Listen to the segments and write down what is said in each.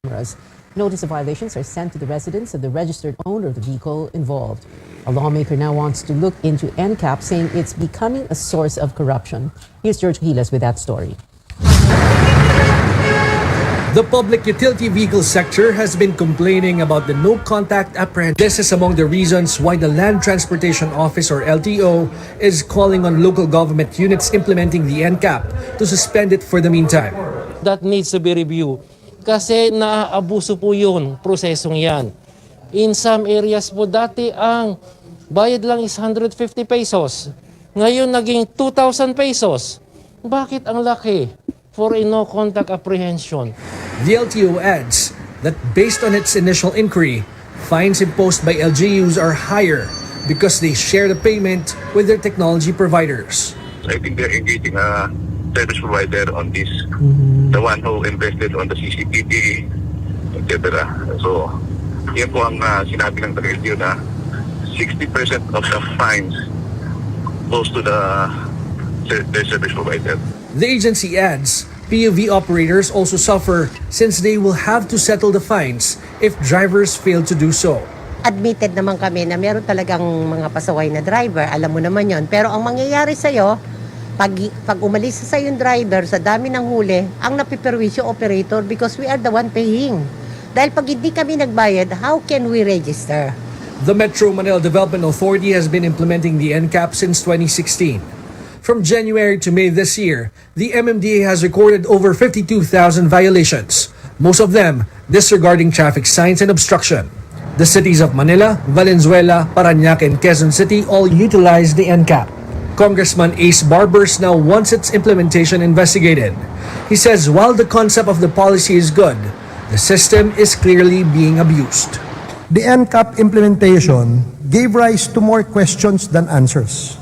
cameras. Notice of violations are sent to the residence of the registered owner of the vehicle involved. A lawmaker now wants to look into NCAP, saying it's becoming a source of corruption. Here's George Gilas with that story. The public utility vehicle sector has been complaining about the no-contact apprehension. This is among the reasons why the Land Transportation Office or LTO is calling on local government units implementing the NCAP to suspend it for the meantime. That needs to be reviewed kasi naaabuso po yun, prosesong yan. In some areas po dati ang bayad lang is 150 pesos. Ngayon naging 2,000 pesos. Bakit ang laki for a no-contact apprehension? The LTO adds that based on its initial inquiry, fines imposed by LGUs are higher because they share the payment with their technology providers. I think they're engaging a service provider on this, the one who invested on the CCTV, etc. So, yan po ang sinabi ng LGU na 60% of the fines goes to their service provider. The agency adds PUV operators also suffer since they will have to settle the fines if drivers fail to do so. Admitted naman kami na meron talagang mga pasaway na driver, alam mo naman yon. Pero ang mangyayari sa'yo, pag umalis sa yung driver sa dami ng huli, ang napiperwisyo operator because we are the one paying. Dahil pag hindi kami nagbayad, how can we register? The Metro Manila Development Authority has been implementing the NCAP since 2016. From January to May this year, the MMDA has recorded over 52,000 violations, most of them disregarding traffic signs and obstruction. The cities of Manila, Valenzuela, Parañaque, and Quezon City all utilize the NCAP. Congressman Ace Barbers now wants its implementation investigated. He says while the concept of the policy is good, the system is clearly being abused. The NCAP implementation gave rise to more questions than answers.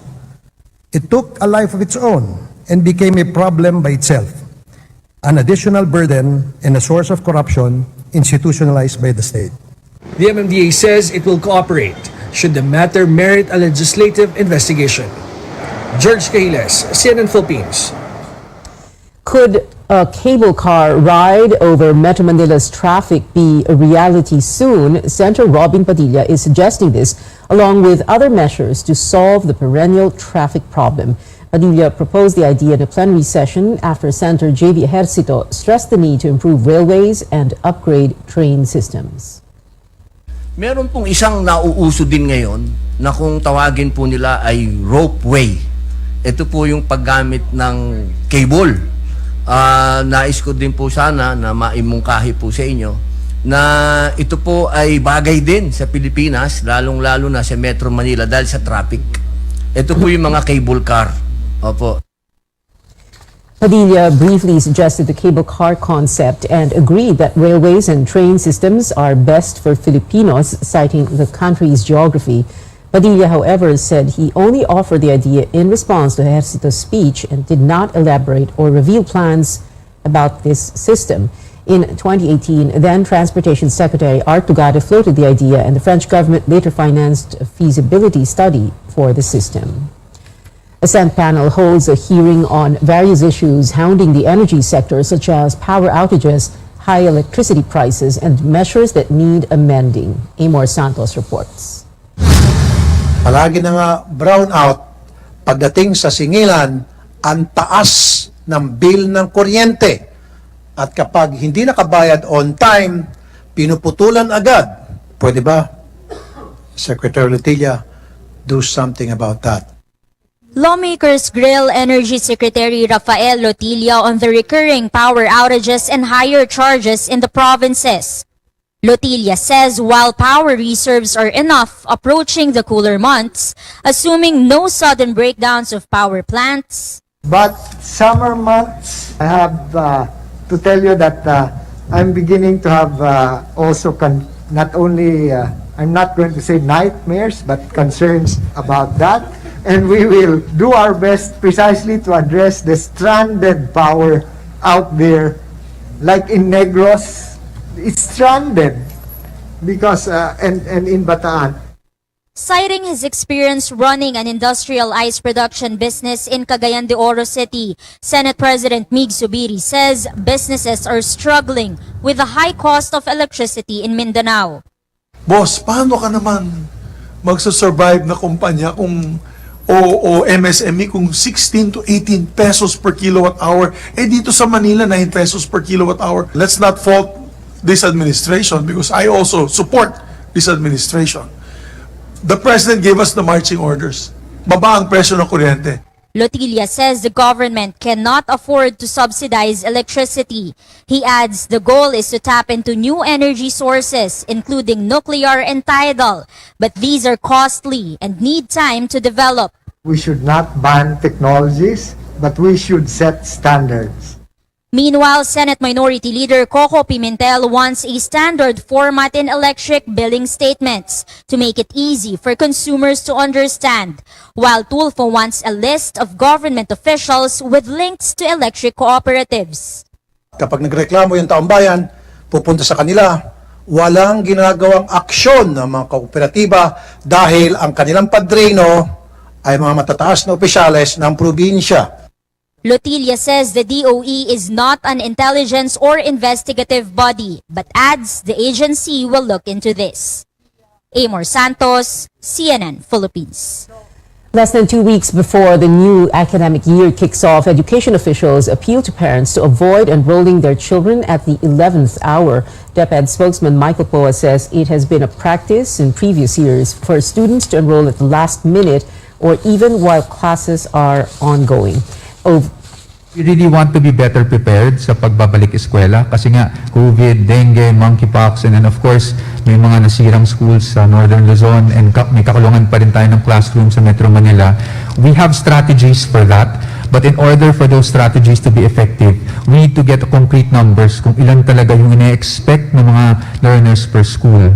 It took a life of its own and became a problem by itself, an additional burden and a source of corruption institutionalized by the state. The MMDA says it will cooperate should the matter merit a legislative investigation. George Cahiles, CNN Philippines. Could a cable car ride over Metro Manila's traffic be a reality soon? Senator Robin Padilla is suggesting this along with other measures to solve the perennial traffic problem. Padilla proposed the idea in a plenary session after Senator J.V. Ejercito stressed the need to improve railways and upgrade train systems. Meron pong isang nauuso din ngayon na kung tawagin po nila ay ropeway. Ito po yung paggamit ng cable. Nais ko din po sana na maimungkahi po sa inyo na ito po ay bagay din sa Pilipinas, lalong-lalo na sa Metro Manila dahil sa traffic. Ito po yung mga cable car. Opo. Padilla briefly suggested the cable car concept and agreed that railways and train systems are best for Filipinos, citing the country's geography. Padilla, however, said he only offered the idea in response to Ejercito's speech and did not elaborate or reveal plans about this system. In 2018, then Transportation Secretary Art Tugade floated the idea and the French government later financed a feasibility study for the system. A Senate panel holds a hearing on various issues hounding the energy sector such as power outages, high electricity prices, and measures that need amending. Amor Santos reports. Palagi na nga brownout pagdating sa singilan ang taas ng bill ng kuryente. At kapag hindi nakabayad on time, pinuputulan agad. Pwede ba, Secretary Lotilla, do something about that? Lawmakers grill Energy Secretary Rafael Lotilla on the recurring power outages and higher charges in the provinces. Lotilla says while power reserves are enough approaching the cooler months, assuming no sudden breakdowns of power plants. But summer months, I have to tell you that I'm beginning to have also not only, I'm not going to say nightmares, but concerns about that. And we will do our best precisely to address the stranded power out there. Like in Negros, it's stranded because, and in Bataan. Citing his experience running an industrial ice production business in Cagayan de Oro City, Senate President Mig Zubiri says businesses are struggling with the high cost of electricity in Mindanao. Boss, paano ka naman magsasurvive na kumpanya kung o MSME kung 16 to 18 pesos per kilowatt hour? Eh dito sa Manila, 9 pesos per kilowatt hour. Let's not fault this administration because I also support this administration. The President gave us the marching orders. Baba ang presyo ng kuryente. Lotilla says the government cannot afford to subsidize electricity. He adds the goal is to tap into new energy sources, including nuclear and tidal, but these are costly and need time to develop. We should not ban technologies, but we should set standards. Meanwhile, Senate Minority Leader Coco Pimentel wants a standard format in electric billing statements to make it easy for consumers to understand, while Tulfo wants a list of government officials with links to electric cooperatives. Kapag nagreklamo yung taong bayan, pupunta sa kanila, walang ginagawang aksyon ng mga kooperatiba dahil ang kanilang padrino ay mga matataas na opisyales ng probinsya. Lotilla says the DOE is not an intelligence or investigative body, but adds the agency will look into this. Amor Santos, CNN Philippines. Less than 2 weeks before the new academic year kicks off, education officials appeal to parents to avoid enrolling their children at the 11th hour. DepEd spokesman Michael Poa says it has been a practice in previous years for students to enroll at the last minute or even while classes are ongoing. We really want to be better prepared sa pagbabalik eskwela kasi nga COVID, dengue, monkeypox, and then of course may mga nasirang schools sa Northern Luzon and may kakulungan pa rin tayo ng classroom sa Metro Manila. We have strategies for that, but in order for those strategies to be effective, we need to get concrete numbers kung ilan talaga yung ina-expect ng mga learners per school.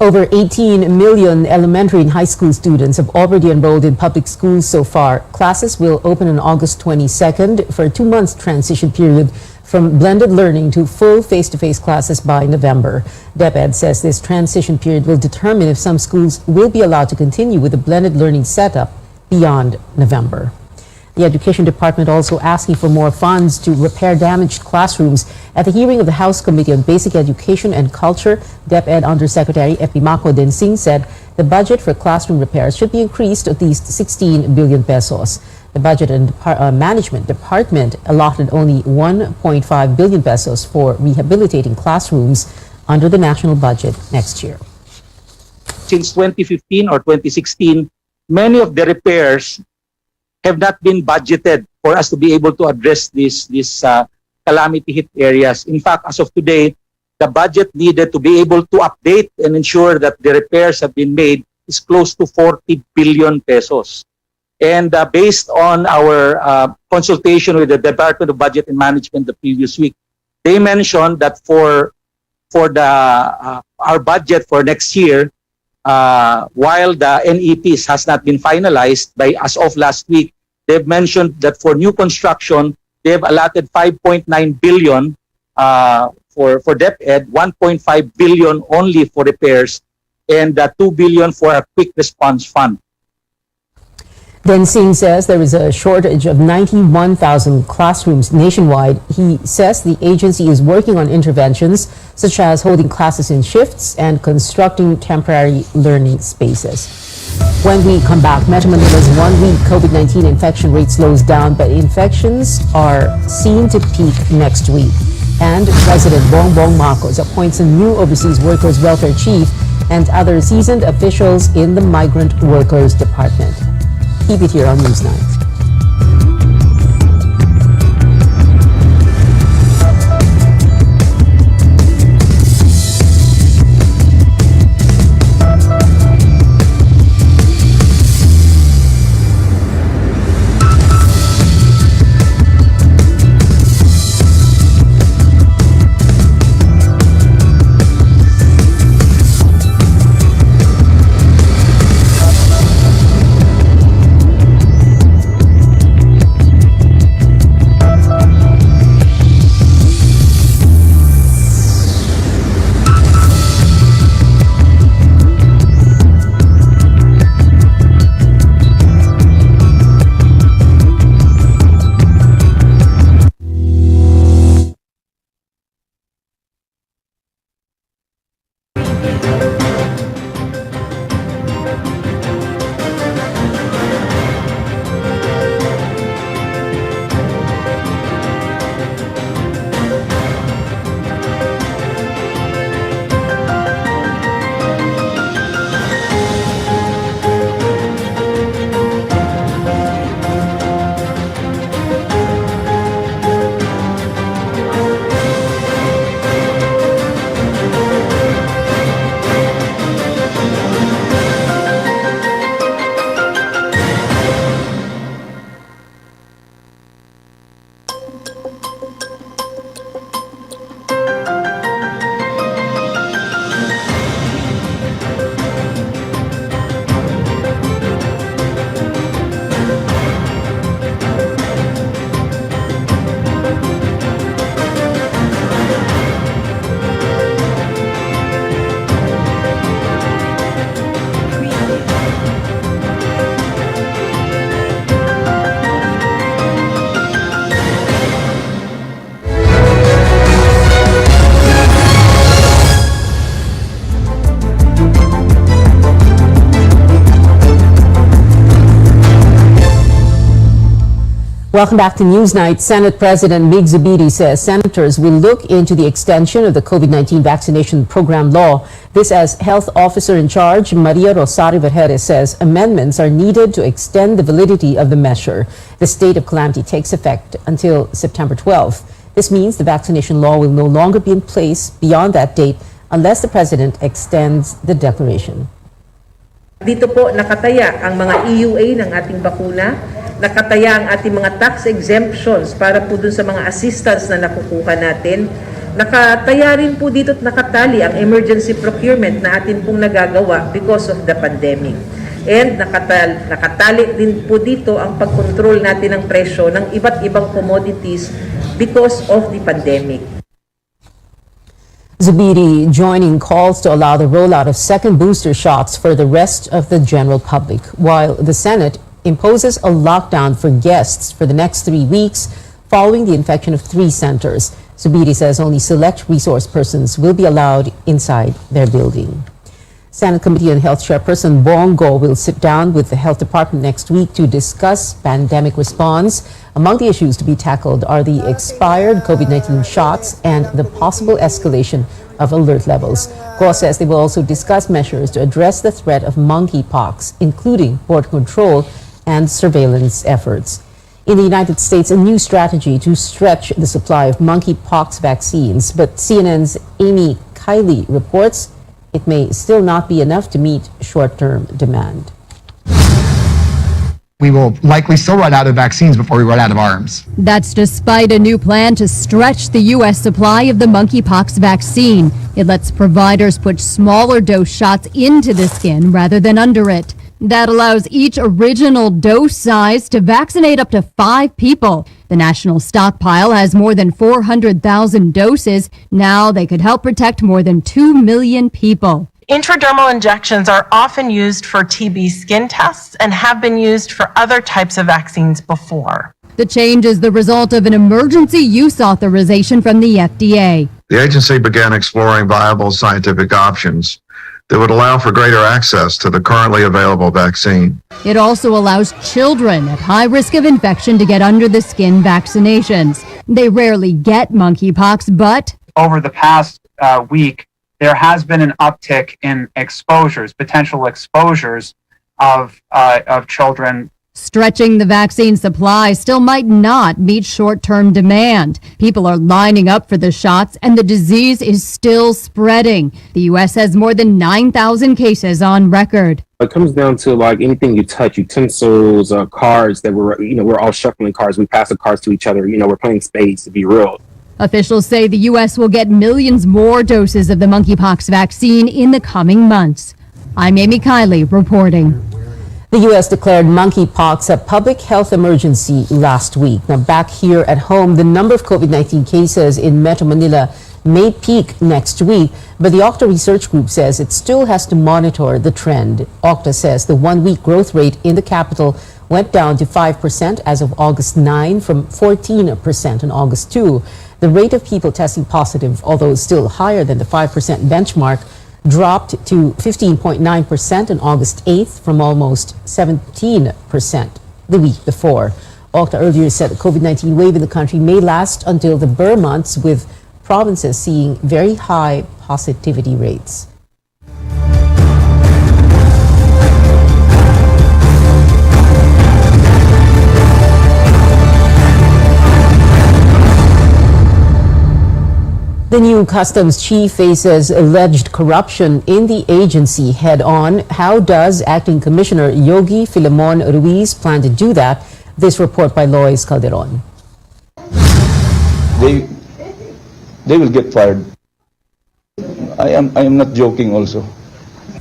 Over 18 million elementary and high school students have already enrolled in public schools so far. Classes will open on August 22nd for a 2-month transition period from blended learning to full face-to-face classes by November. DepEd says this transition period will determine if some schools will be allowed to continue with the blended learning setup beyond November. The Education Department also asking for more funds to repair damaged classrooms. At the hearing of the House Committee on Basic Education and Culture, DepEd Undersecretary Epimaco Densing said the budget for classroom repairs should be increased to at least 16 billion pesos. The Budget and Management Department allotted only 1.5 billion pesos for rehabilitating classrooms under the national budget next year. Since 2015 or 2016, many of the repairs have not been budgeted for us to be able to address these calamity hit areas. In fact, as of today, the budget needed to be able to update and ensure that the repairs have been made is close to 40 billion pesos. And based on our consultation with the Department of Budget and Management the previous week, they mentioned that for our budget for next year, while the NEPs has not been finalized by as of last week, they've mentioned that for new construction, they've allotted 5.9 billion for DepEd, 1.5 billion only for repairs, and 2 billion for a quick response fund. Densing says there is a shortage of 91,000 classrooms nationwide. He says the agency is working on interventions such as holding classes in shifts and constructing temporary learning spaces. When we come back, Metro Manila's 1-week COVID-19 infection rate slows down, but infections are seen to peak next week. And President Bongbong Marcos appoints a new Overseas Workers Welfare Chief and other seasoned officials in the Migrant Workers Department. Keep it here on News 9. Welcome back to Newsnight. Senate President Mig Zubiri says senators will look into the extension of the COVID-19 vaccination program law. This as Health Officer in Charge Maria Rosario Vergeres says amendments are needed to extend the validity of the measure. The state of calamity takes effect until September 12th. This means the vaccination law will no longer be in place beyond that date unless the President extends the declaration. Dito po nakataya ang mga EUA ng ating bakuna, nakataya ang ating mga tax exemptions para po dun sa mga assistance na nakukuha natin. Nakataya rin po dito at nakatali ang emergency procurement na atin pong nagagawa because of the pandemic. And nakatali din po dito ang pagkontrol natin ng presyo ng iba't ibang commodities because of the pandemic. Zubiri joining calls to allow the rollout of second booster shots for the rest of the general public, while the Senate imposes a lockdown for guests for the next 3 weeks following the infection of 3 centers. Zubiri says only select resource persons will be allowed inside their building. Senate Committee on Health Chairperson Bongo will sit down with the Health Department next week to discuss pandemic response. Among the issues to be tackled are the expired COVID-19 shots and the possible escalation of alert levels. Go says they will also discuss measures to address the threat of monkeypox, including border control and surveillance efforts. In the United States, a new strategy to stretch the supply of monkeypox vaccines, but CNN's Amy Kiley reports it may still not be enough to meet short-term demand. We will likely still run out of vaccines before we run out of arms. That's despite a new plan to stretch the U.S. supply of the monkeypox vaccine. It lets providers put smaller dose shots into the skin rather than under it. That allows each original dose size to vaccinate up to 5 people. The national stockpile has more than 400,000 doses. Now they could help protect more than 2 million people. Intradermal injections are often used for TB skin tests and have been used for other types of vaccines before. The change is the result of an emergency use authorization from the FDA. The agency began exploring viable scientific options that would allow for greater access to the currently available vaccine. It also allows children at high risk of infection to get under the skin vaccinations. They rarely get monkeypox, but over the past week, there has been an uptick in exposures, potential exposures of children. Stretching the vaccine supply still might not meet short-term demand. People are lining up for the shots and the disease is still spreading. The U.S. has more than 9,000 cases on record. It comes down to like anything you touch, utensils, cards that we're all shuffling cards. We pass the cards to each other. We're playing spades, to be real. Officials say the U.S. will get millions more doses of the monkeypox vaccine in the coming months. I'm Amy Kiley reporting. The U.S. declared monkeypox a public health emergency last week. Now, back here at home, the number of COVID-19 cases in Metro Manila may peak next week, but the Octa Research Group says it still has to monitor the trend. Octa says the one-week growth rate in the capital went down to 5% as of August 9 from 14% on August 2. The rate of people testing positive, although still higher than the 5% benchmark, dropped to 15.9% on August 8th from almost 17% the week before. Octa earlier said the COVID-19 wave in the country may last until the Burr months, with provinces seeing very high positivity rates. The new customs chief faces alleged corruption in the agency head-on. How does Acting Commissioner Yogi Filemon Ruiz plan to do that? This report by Lois Calderon. They will get fired. I am not joking also.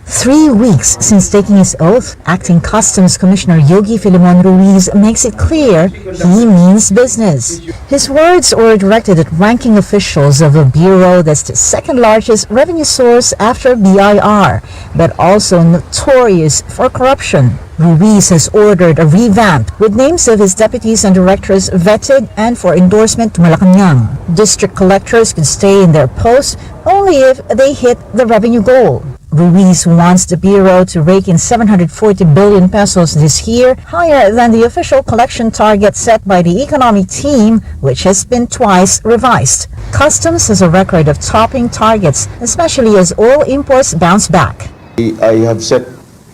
3 weeks since taking his oath, Acting Customs Commissioner Yogi Filemon Ruiz makes it clear he means business. His words were directed at ranking officials of a bureau that's the second largest revenue source after BIR, but also notorious for corruption. Ruiz has ordered a revamp with names of his deputies and directors vetted and for endorsement to Malacanang. District collectors can stay in their posts only if they hit the revenue goal. Ruiz wants the Bureau to rake in 740 billion pesos this year, higher than the official collection target set by the economic team, which has been twice revised. Customs has a record of topping targets, especially as oil imports bounce back. I have set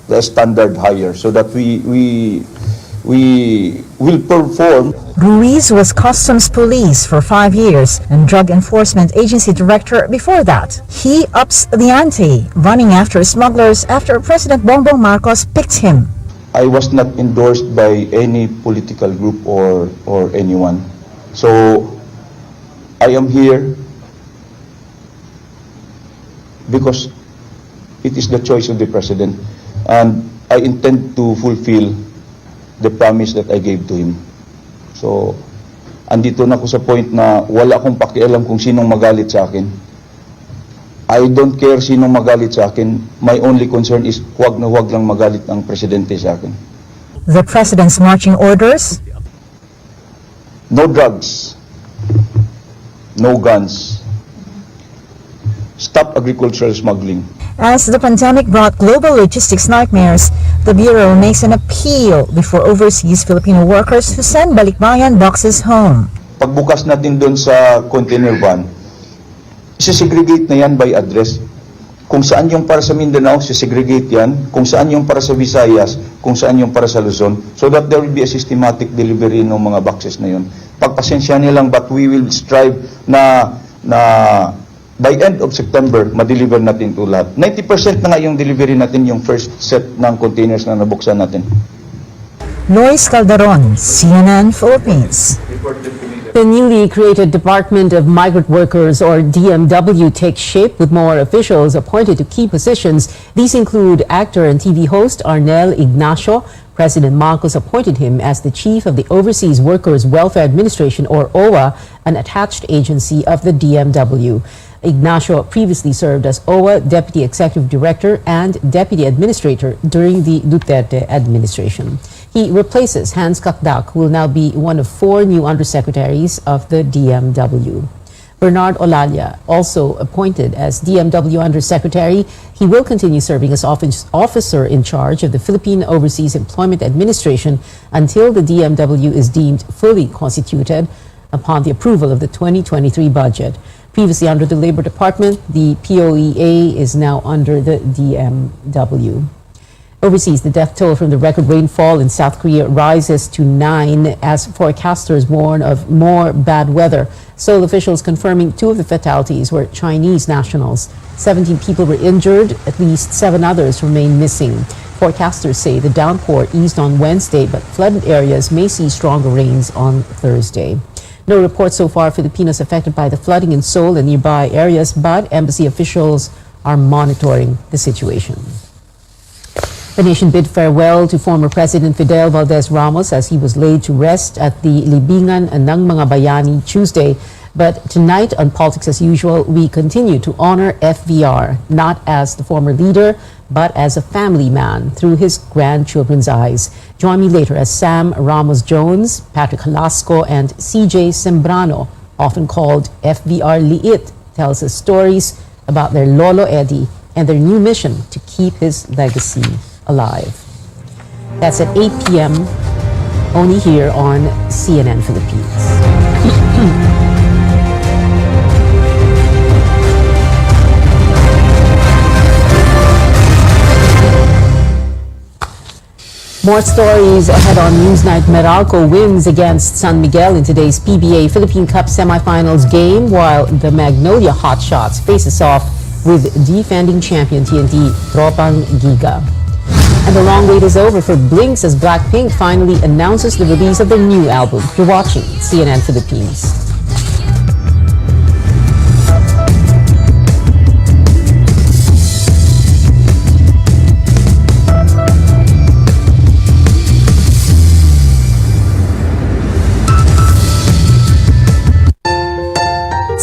the standard higher so that we will perform. Ruiz was Customs Police for 5 years and Drug Enforcement Agency Director before that. He ups the ante, running after smugglers after President Bongbong Marcos picked him. I was not endorsed by any political group or anyone. So I am here because it is the choice of the President, and I intend to fulfill the promise that I gave to him. So, andito na ako sa point na wala akong pakialam kung sinong magalit sa akin. I don't care sinong magalit sa akin. My only concern is huwag na huwag lang magalit ang presidente sa akin. The President's marching orders? No drugs. No guns. Stop agricultural smuggling. As the pandemic brought global logistics nightmares, the Bureau makes an appeal before overseas Filipino workers who send balikbayan boxes home. Pagbukas natin doon sa container van, isesegregate na yan by address. Kung saan yung para sa Mindanao, isesegregate yan. Kung saan yung para sa Visayas, kung saan yung para sa Luzon, so that there will be a systematic delivery ng mga boxes na yun. Pagpasensya nilang, but we will strive na by end of September, ma-deliver natin ito lahat. 90% na nga yung delivery natin, yung first set ng containers na nabuksan natin. Lois Calderon, CNN Philippines. The newly created Department of Migrant Workers, or DMW, takes shape with more officials appointed to key positions. These include actor and TV host Arnel Ignacio. President Marcos appointed him as the chief of the Overseas Workers Welfare Administration, or OWA, an attached agency of the DMW. Ignacio previously served as OWA Deputy Executive Director and Deputy Administrator during the Duterte administration. He replaces Hans Kakdak, who will now be one of 4 new undersecretaries of the DMW. Bernard Olalia, also appointed as DMW Undersecretary. He will continue serving as officer in charge of the Philippine Overseas Employment Administration until the DMW is deemed fully constituted upon the approval of the 2023 budget. Previously under the Labor Department, the POEA is now under the DMW. Overseas, the death toll from the record rainfall in South Korea rises to 9 as forecasters warn of more bad weather. Seoul officials confirming 2 of the fatalities were Chinese nationals. 17 people were injured, at least 7 others remain missing. Forecasters say the downpour eased on Wednesday, but flooded areas may see stronger rains on Thursday. No reports so far of Filipinos affected by the flooding in Seoul and nearby areas, but embassy officials are monitoring the situation. The nation bid farewell to former President Fidel Valdez Ramos as he was laid to rest at the Libingan ng Mga Bayani Tuesday. But tonight on Politics as Usual, we continue to honor FVR, not as the former leader, but as a family man through his grandchildren's eyes. Join me later as Sam Ramos Jones, Patrick Halasco, and CJ Sembrano, often called FVR Liit, tells us stories about their Lolo Eddie and their new mission to keep his legacy alive. That's at 8 p.m. only here on CNN Philippines. More stories ahead on Newsnight. Meralco wins against San Miguel in today's PBA Philippine Cup semifinals game, while the Magnolia Hotshots faces off with defending champion TNT Tropang Giga. And the long wait is over for Blinks as Blackpink finally announces the release of their new album. You're watching CNN Philippines.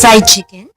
Fried chicken?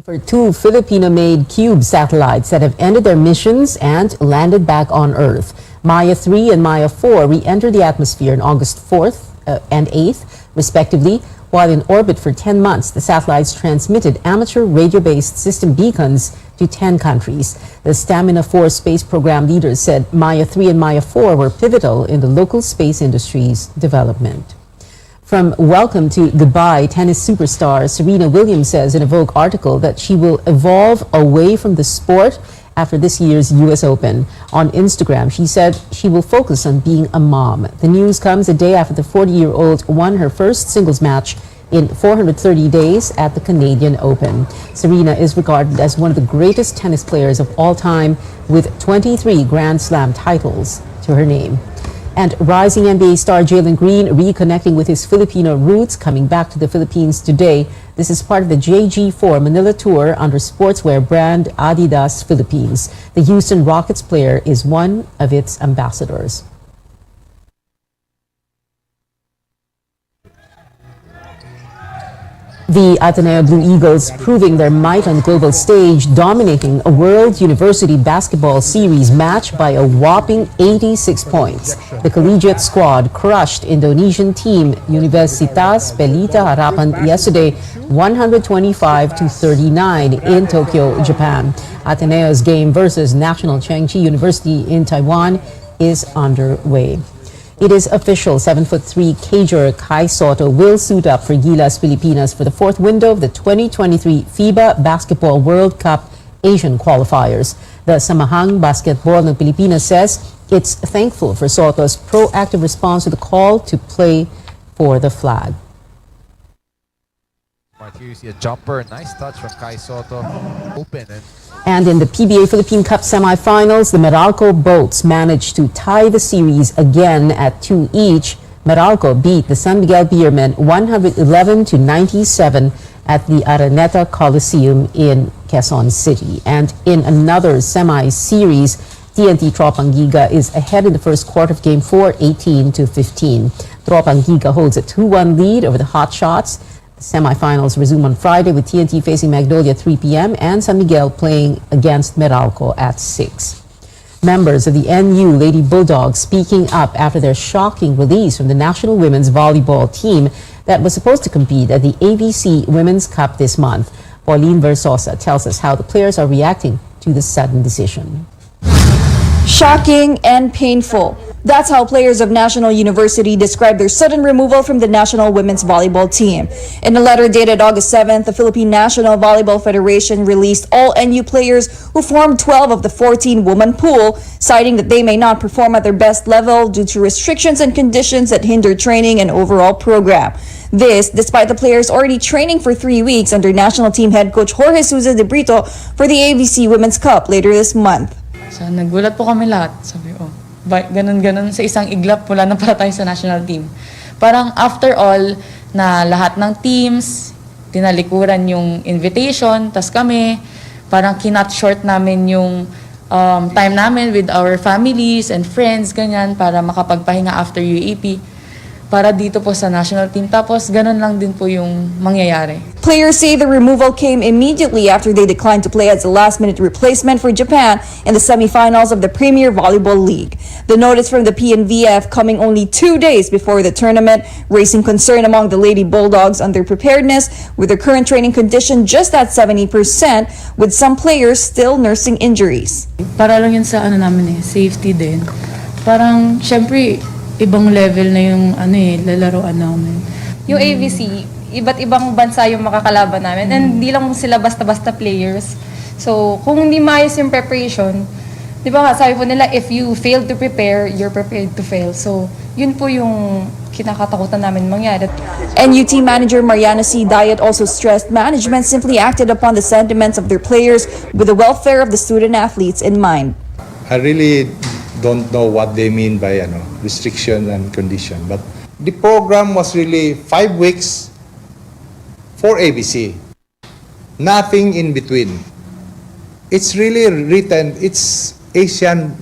For two Filipino-made CUBE satellites that have ended their missions and landed back on Earth. Maya 3 and Maya 4 re-entered the atmosphere on August 4th and 8th, respectively. While in orbit for 10 months, the satellites transmitted amateur radio-based system beacons to 10 countries. The Stamina 4 space program leaders said Maya 3 and Maya 4 were pivotal in the local space industry's development. From welcome to goodbye, tennis superstar Serena Williams says in a Vogue article that she will evolve away from the sport after this year's U.S. Open. On Instagram, she said she will focus on being a mom. The news comes a day after the 40-year-old won her first singles match in 430 days at the Canadian Open. Serena is regarded as one of the greatest tennis players of all time, with 23 Grand Slam titles to her name. And rising NBA star Jalen Green reconnecting with his Filipino roots, coming back to the Philippines today. This is part of the JG4 Manila tour under sportswear brand Adidas Philippines. The Houston Rockets player is one of its ambassadors. The Ateneo Blue Eagles proving their might on the global stage, dominating a World University Basketball Series match by a whopping 86 points. The collegiate squad crushed Indonesian team Universitas Pelita Harapan yesterday 125-39 in Tokyo, Japan. Ateneo's game versus National Chengchi University in Taiwan is underway. It is official, 7'3" cager Kai Soto will suit up for Gilas Pilipinas for the fourth window of the 2023 FIBA Basketball World Cup Asian qualifiers. The Samahang Basketball ng Pilipinas says it's thankful for Soto's proactive response to the call to play for the flag. Here you see a jumper, nice touch from Kai Soto, open. And in the PBA Philippine Cup semifinals, the Meralco Bolts managed to tie the series again at 2 each. Meralco beat the San Miguel Beermen 111-97 at the Araneta Coliseum in Quezon City. And in another semi-series, TNT Tropang Giga is ahead in the first quarter of Game 4, 18-15. Tropang Giga holds a 2-1 lead over the Hot Shots. The semifinals resume on Friday with TNT facing Magnolia at 3 p.m. and San Miguel playing against Meralco at 6. Members of the NU Lady Bulldogs speaking up after their shocking release from the national women's volleyball team that was supposed to compete at the ABC Women's Cup this month. Pauline Versosa tells us how the players are reacting to the sudden decision. Shocking and painful. That's how players of National University described their sudden removal from the national women's volleyball team. In a letter dated August 7th, the Philippine National Volleyball Federation released all NU players who formed 12 of the 14-woman pool, citing that they may not perform at their best level due to restrictions and conditions that hinder training and overall program. This, despite the players already training for 3 weeks under national team head coach Jorge Souza de Brito for the ABC Women's Cup later this month. So, nagulat po kami lahat. Sabi, ganun-ganun sa isang iglap, wala na pala tayo sa national team. Parang after all, na lahat ng teams, tinalikuran yung invitation, tas kami, parang kinut short namin yung time namin with our families and friends, ganyan, para makapagpahinga after UAP. Para dito po sa national team. Tapos, ganun lang din po yung mangyayari. Players say the removal came immediately after they declined to play as a last-minute replacement for Japan in the semifinals of the Premier Volleyball League. The notice from the PNVF coming only 2 days before the tournament, raising concern among the Lady Bulldogs on their preparedness with their current training condition just at 70%, with some players still nursing injuries. Para lang yun sa namin safety din. Parang, syempre, ibang level na yung lalaroan namin. Yung AVC, iba't ibang bansa yung makakalaban namin. And hindi lang sila basta-basta players. So, kung hindi maayos yung preparation, di ba nga, sabi po nila, if you fail to prepare, you're prepared to fail. So, yun po yung kinakatakutan namin mangyari. NUT manager Mariana C. Diet also stressed management simply acted upon the sentiments of their players with the welfare of the student athletes in mind. I really don't know what they mean by restriction and condition, but the program was really 5 weeks for ABC, nothing in between. It's really written, it's Asian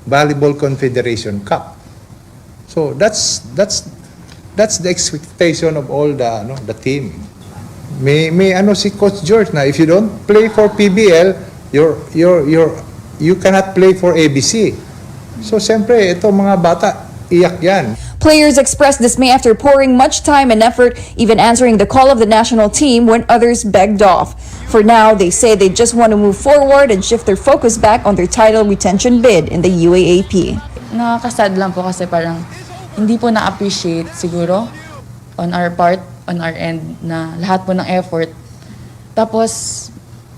Volleyball Confederation Cup, so that's the expectation of all the team. May ano si Coach George na if you don't play for PBL, you cannot play for ABC. So siyempre, ito mga bata, iyak yan. Players expressed dismay after pouring much time and effort, even answering the call of the national team when others begged off. For now, they say they just want to move forward and shift their focus back on their title retention bid in the UAAP. Nakakasad lang po kasi parang hindi po na-appreciate siguro on our part, on our end, na lahat po ng effort. Tapos,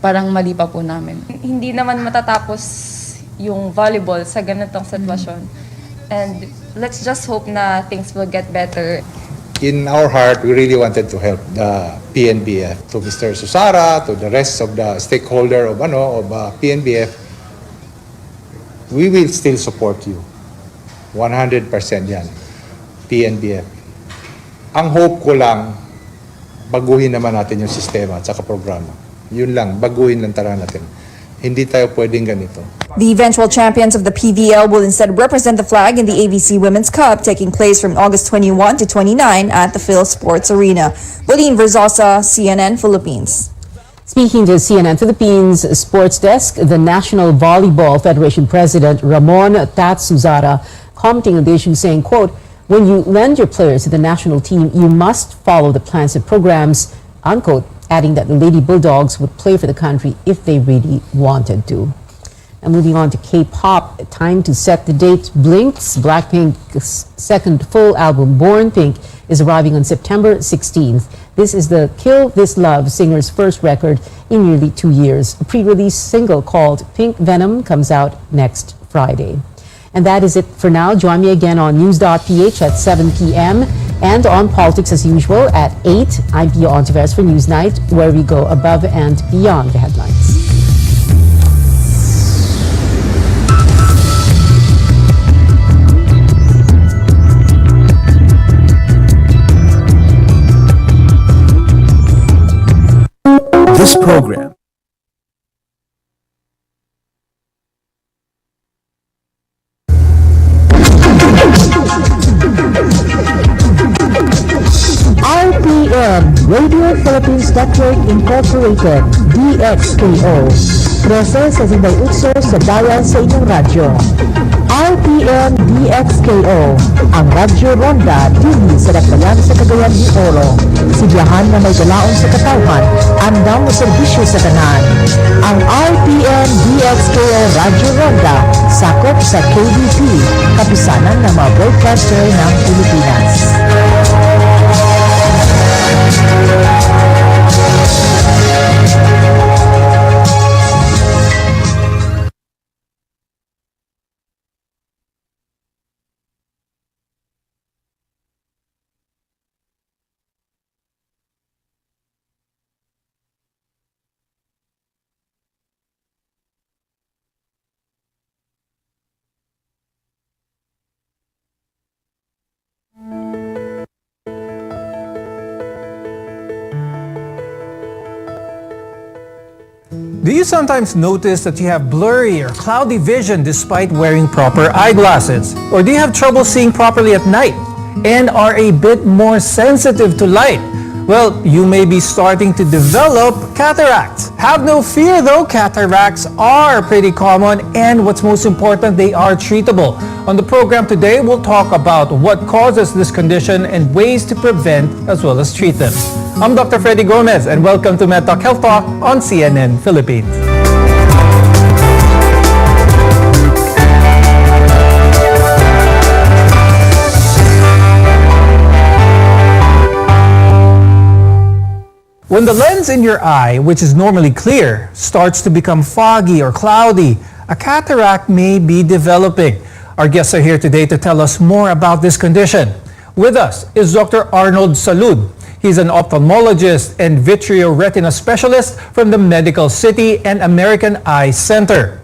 parang mali pa po namin. Hindi naman matatapos yung volleyball sa ganitong sitwasyon. And let's just hope na things will get better. In our heart, we really wanted to help the PNBF. To Mr. Susara, to the rest of the stakeholder of PNBF, we will still support you. 100% yan. PNBF. Ang hope ko lang, baguhin naman natin yung sistema at saka programa. Yun lang, baguhin lang talaga natin. Hindi tayo pwedeng ganito. The eventual champions of the PVL will instead represent the flag in the ABC Women's Cup, taking place from August 21 to 29 at the Phil Sports Arena. Pauline Verzosa, CNN Philippines. Speaking to CNN Philippines Sports Desk, the National Volleyball Federation President Ramon Tatsuzara commenting on the issue saying, quote, "When you lend your players to the national team, you must follow the plans and programs," unquote, adding that the Lady Bulldogs would play for the country if they really wanted to. And moving on to K-pop, time to set the date. Blink's Blackpink's second full album, Born Pink, is arriving on September 16th. This is the Kill This Love singer's first record in nearly 2 years. A pre-release single called Pink Venom comes out next Friday. And that is it for now. Join me again on news.ph at 7 p.m. and on Politics as usual at 8. I'm Pia Ontiveros for Newsnight, where we go above and beyond the headlines. This program RPN, Radio Philippines Network Incorporated, DXKO. 13 sa Sinday Utso sa bayan sa inyong radyo. RPN DXKO, ang Radyo Ronda dili sa Dakbayan sa Cagayan de Oro. Sibiyahan na may galaon sa katawhan, andam na serbisyo sa tanan. Ang RPN DXKO Radyo Ronda, sakop sa KBP, kapisanan ng mga broadcaster ng Pilipinas. Do you sometimes notice that you have blurry or cloudy vision despite wearing proper eyeglasses? Or do you have trouble seeing properly at night and are a bit more sensitive to light? Well, you may be starting to develop cataracts. Have no fear though, cataracts are pretty common and what's most important, they are treatable. On the program today, we'll talk about what causes this condition and ways to prevent as well as treat them. I'm Dr. Freddy Gomez and welcome to MedTalk Health Talk on CNN Philippines. When the lens in your eye, which is normally clear, starts to become foggy or cloudy, a cataract may be developing. Our guests are here today to tell us more about this condition. With us is Dr. Arnold Salud. He's an ophthalmologist and vitreoretina specialist from the Medical City and American Eye Center.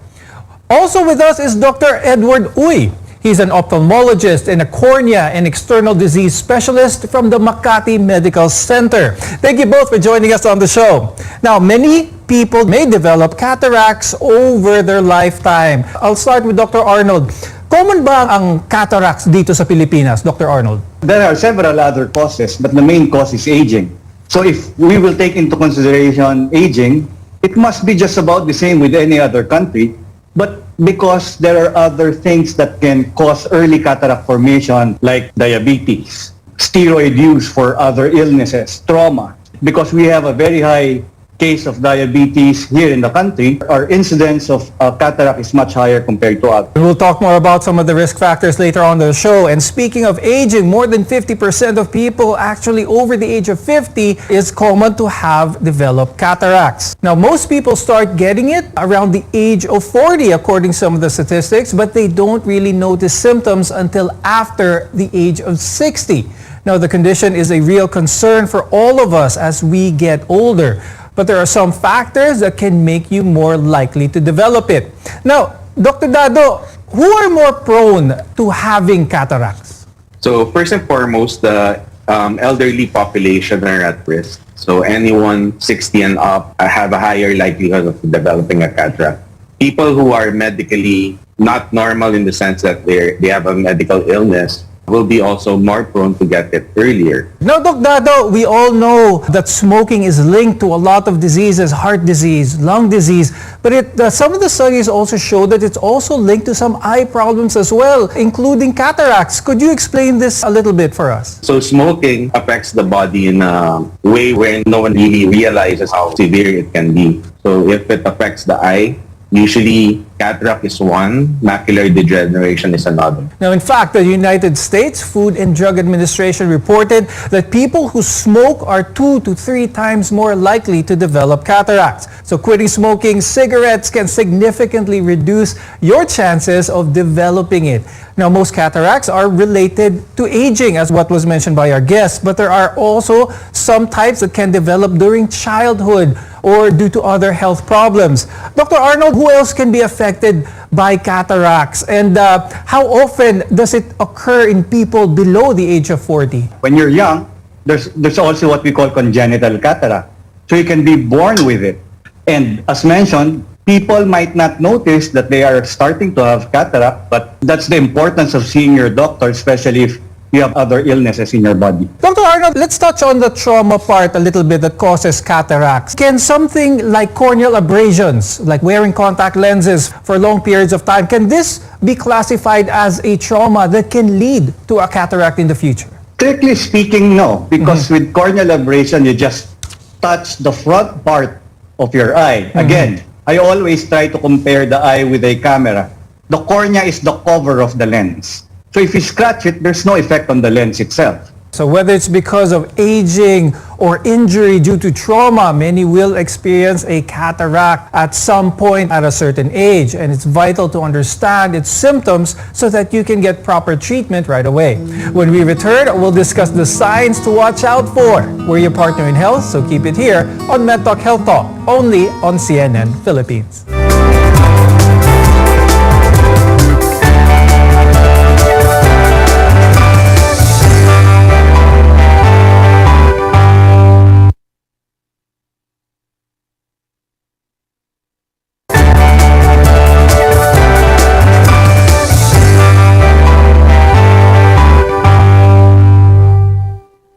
Also with us is Dr. Edward Uy. He's an ophthalmologist and a cornea and external disease specialist from the Makati Medical Center. Thank you both for joining us on the show. Now, many people may develop cataracts over their lifetime. I'll start with Dr. Arnold. Common ba ang cataracts dito sa Pilipinas, Dr. Arnold? There are several other causes, but the main cause is aging. So if we will take into consideration aging, it must be just about the same with any other country. But because there are other things that can cause early cataract formation, like diabetes, steroid use for other illnesses, trauma, because we have a very high case of diabetes here in the country, our incidence of cataract is much higher compared to others. We'll talk more about some of the risk factors later on the show. And speaking of aging, more than 50% of people actually over the age of 50 is common to have developed cataracts. Now, most people start getting it around the age of 40, according to some of the statistics, but they don't really notice symptoms until after the age of 60. Now, the condition is a real concern for all of us as we get older. But there are some factors that can make you more likely to develop it. Now, Dr. Dado, who are more prone to having cataracts? So first and foremost, the elderly population are at risk. So anyone 60 and up have a higher likelihood of developing a cataract. People who are medically not normal in the sense that they have a medical illness will be also more prone to get it earlier. Now, Dr. Dado, we all know that smoking is linked to a lot of diseases, heart disease, lung disease, but some of the studies also show that it's also linked to some eye problems as well, including cataracts. Could you explain this a little bit for us? So smoking affects the body in a way where no one really realizes how severe it can be. So if it affects the eye, usually cataract is one, macular degeneration is another. Now, in fact, the United States Food and Drug Administration reported that people who smoke are 2 to 3 times more likely to develop cataracts. So quitting smoking cigarettes can significantly reduce your chances of developing it. Now, most cataracts are related to aging, as what was mentioned by our guests, but there are also some types that can develop during childhood or due to other health problems. Dr. Arnold, who else can be affected by cataracts, and how often does it occur in people below the age of 40? When you're young, there's also what we call congenital cataract. So you can be born with it. And as mentioned, people might not notice that they are starting to have cataract, but that's the importance of seeing your doctor, especially if you have other illnesses in your body. Dr. Arnold, let's touch on the trauma part a little bit that causes cataracts. Can something like corneal abrasions, like wearing contact lenses for long periods of time, can this be classified as a trauma that can lead to a cataract in the future? Strictly speaking, no, because with corneal abrasion, you just touch the front part of your eye. Again, I always try to compare the eye with a camera. The cornea is the cover of the lens. So if you scratch it, there's no effect on the lens itself. So whether it's because of aging or injury due to trauma, many will experience a cataract at some point at a certain age. And it's vital to understand its symptoms so that you can get proper treatment right away. When we return, we'll discuss the signs to watch out for. We're your partner in health, so keep it here on MedTalk Health Talk, only on CNN Philippines.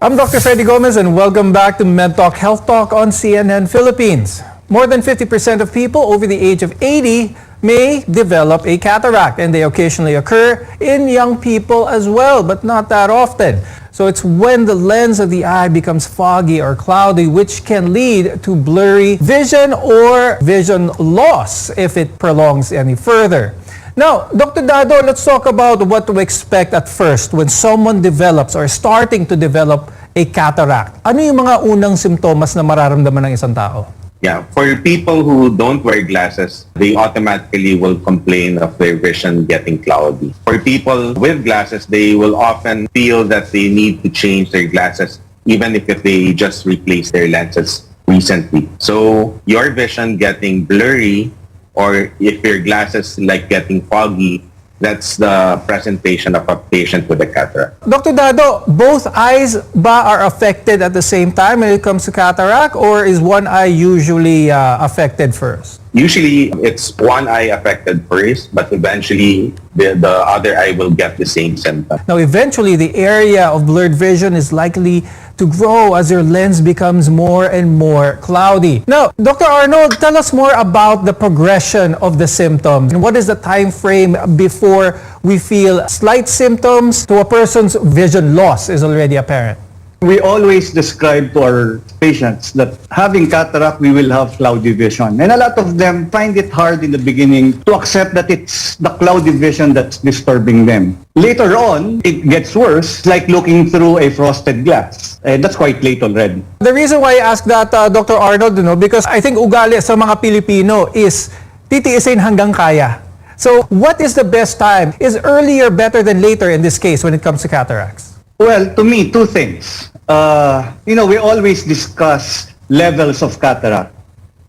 I'm Dr. Freddy Gomez and welcome back to MedTalk Health Talk on CNN Philippines. More than 50% of people over the age of 80 may develop a cataract, and they occasionally occur in young people as well, but not that often. So it's when the lens of the eye becomes foggy or cloudy, which can lead to blurry vision or vision loss if it prolongs any further. Now, Dr. Dado, let's talk about what to expect at first when someone develops or starting to develop a cataract. Ano yung mga unang simptomas na mararamdaman ng isang tao? Yeah, for people who don't wear glasses, they automatically will complain of their vision getting cloudy. For people with glasses, they will often feel that they need to change their glasses, even if they just replace their lenses recently. So your vision getting blurry, or if your glasses like getting foggy, that's the presentation of a patient with a cataract. Dr. Dado, both eyes ba are affected at the same time when it comes to cataract, or is one eye usually affected first? Usually, it's one eye affected first, but eventually the other eye will get the same symptom. Now, eventually, the area of blurred vision is likely to grow as your lens becomes more and more cloudy. Now, Dr. Arnold, tell us more about the progression of the symptoms. What is the time frame before we feel slight symptoms to a person's vision loss is already apparent? We always describe to our patients that having cataract, we will have cloudy vision. And a lot of them find it hard in the beginning to accept that it's the cloudy vision that's disturbing them. Later on, it gets worse, like looking through a frosted glass. That's quite late already. The reason why I asked that, Dr. Arnold, because I think ugali sa mga Pilipino is titiisin hanggang kaya. So what is the best time? Is earlier better than later in this case when it comes to cataracts? Well, to me, two things. We always discuss levels of cataract,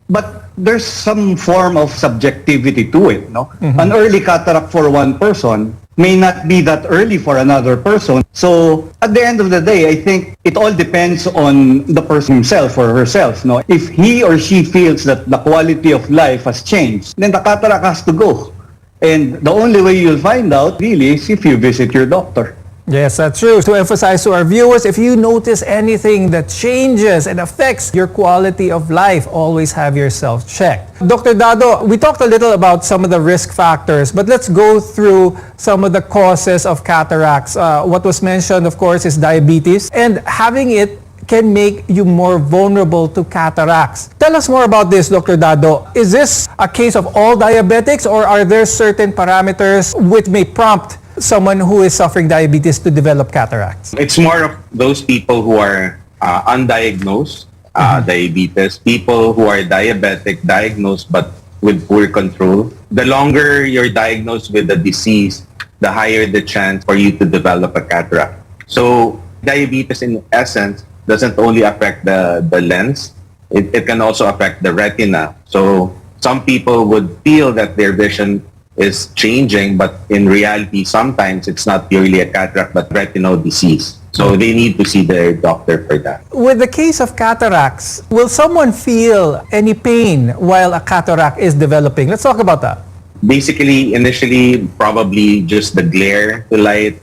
but there's some form of subjectivity to it. No, An early cataract for one person may not be that early for another person. So at the end of the day, I think it all depends on the person himself or herself. No, if he or she feels that the quality of life has changed, then the cataract has to go. And the only way you'll find out really is if you visit your doctor. Yes, that's true. To emphasize to our viewers, if you notice anything that changes and affects your quality of life, always have yourself checked. Dr. Dado, we talked a little about some of the risk factors, but let's go through some of the causes of cataracts. What was mentioned, of course, is diabetes, and having it can make you more vulnerable to cataracts. Tell us more about this, Dr. Dado. Is this a case of all diabetics, or are there certain parameters which may prompt someone who is suffering diabetes to develop cataracts? It's more of those people who are undiagnosed diabetes, people who are diabetic, diagnosed but with poor control. The longer you're diagnosed with the disease, the higher the chance for you to develop a cataract. So diabetes in essence doesn't only affect the lens, it can also affect the retina. So some people would feel that their vision is changing, but in reality, sometimes it's not purely a cataract, but retinal disease. So they need to see their doctor for that. With the case of cataracts, will someone feel any pain while a cataract is developing? Let's talk about that. Basically, initially, probably just the glare to light,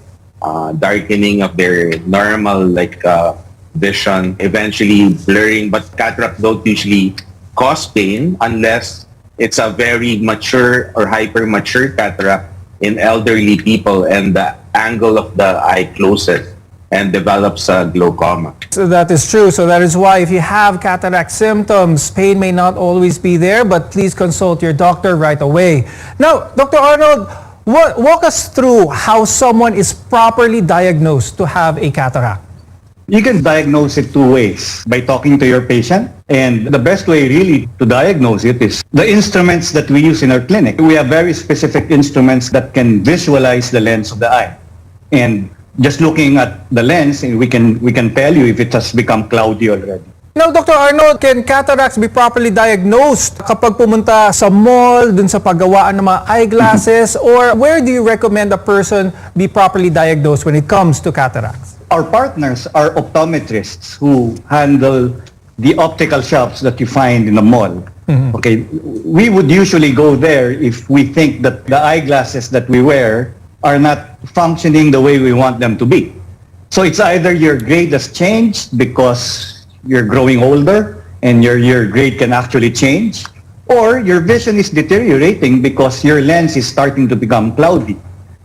darkening of their normal vision, eventually blurring, but cataracts don't usually cause pain unless it's a very mature or hyper-mature cataract in elderly people and the angle of the eye closes and develops a glaucoma. So that is true. So that is why if you have cataract symptoms, pain may not always be there, but please consult your doctor right away. Now, Dr. Arnold, walk us through how someone is properly diagnosed to have a cataract. You can diagnose it two ways, by talking to your patient. And the best way really to diagnose it is the instruments that we use in our clinic. We have very specific instruments that can visualize the lens of the eye. And just looking at the lens, we can tell you if it has become cloudy already. Now, Dr. Arnold, can cataracts be properly diagnosed kapag pumunta sa mall, dun sa paggawaan ng mga eyeglasses, or where do you recommend a person be properly diagnosed when it comes to cataracts? Our partners are optometrists who handle the optical shops that you find in the mall. Okay, we would usually go there if we think that the eyeglasses that we wear are not functioning the way we want them to be. So it's either your grade has changed because you're growing older and your grade can actually change, or your vision is deteriorating because your lens is starting to become cloudy.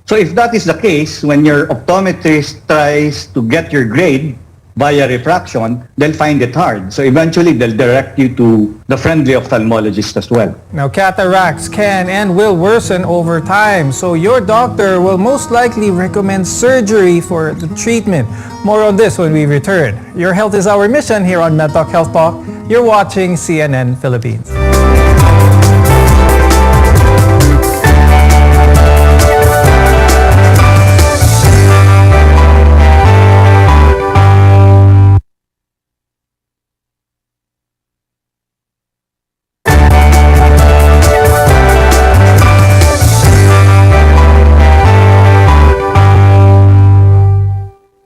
So if that is the case, when your optometrist tries to get your grade via refraction, they'll find it hard. So eventually, they'll direct you to the friendly ophthalmologist as well. Now, cataracts can and will worsen over time, so your doctor will most likely recommend surgery for the treatment. More on this when we return. Your health is our mission here on MedTalk Health Talk. You're watching CNN Philippines.